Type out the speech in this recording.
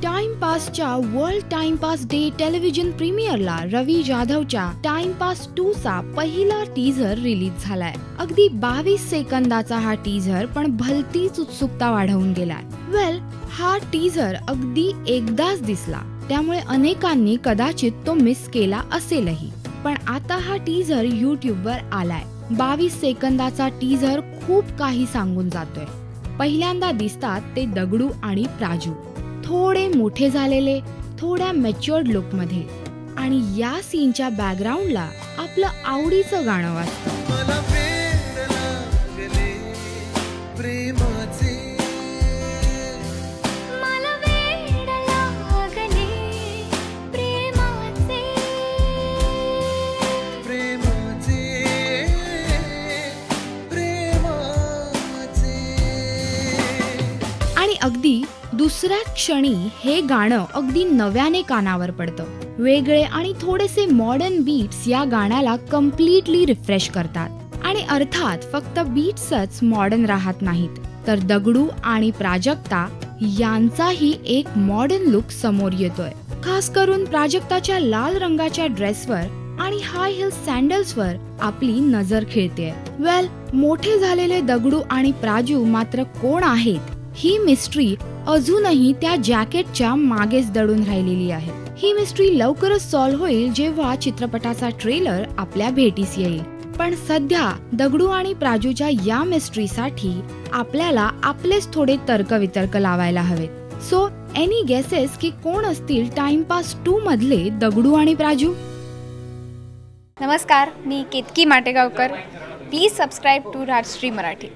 टाइमपासच्या world timepass day television प्रीमियरला रवी जाधवच्या timepass 2 चा पहिला teaser release झालाय। अगदी 22 सेकंदाचा हा टीझर पण भलतीच उत्सुकता वाढवून गेलाय। हा टीझर अगदी एकदाच दिसला, त्यामुळे अनेकांनी कदाचित तो मिस केला असेलही। पण आता हा टीझर यूट्यूबवर आलाय। 22 सेकंदाचा टीझर खूप काही सांगून जातोय। पहिल्यांदा दिसतात ते दगडू आणि प्राजू, थोडे मोठे झालेले, थोड्या मॅच्युअर्ड लुक मध्ये, आणि या सीनच्या बॅकग्राऊंडला आपलं आवडीचं गाणं वाजतं। आणि अगदी दुसऱ्याच क्षणी हे गाणं अगदी नव्याने कानावर पडतं। वेगळे आणि थोडेसे मॉडर्न बीट्स या गाण्याला कम्प्लिटली रिफ्रेश करतात। आणि अर्थात फक्त बीट्सच मॉडर्न राहत नाहीत, तर दगडू आणि प्राजक्ता यांचाही एक मॉडर्न लुक समोर येतोय। खास करून प्राजक्ताच्या लाल रंगाच्या ड्रेसवर आणि हाय हिल सॅन्डल्सवर आपली नजर खेळतेय। मोठे झालेले दगडू आणि प्राजू मात्र कोण आहेत ही मिस्ट्री अजूनही त्या जॅकेटच्या मागेच दडून राहिलेली आहे। ही मिस्ट्री लवकरच सॉल्व्ह होईल जेव्हा चित्रपटाचा ट्रेलर आपल्या भेटीस येईल। पण सध्या दगडू आणि प्राजूच्या या मिस्ट्रीसाठी आपल्याला आपलेच थोडे तर्कवितर्क लावायला हवेत। सो एनी गेसेस की कोण असतील टाइमपास 2 मधले दगडू आणि प्राजू? नमस्कार, मी Ketaki Mategaonkar. Please subscribe to Rajshri Marathi.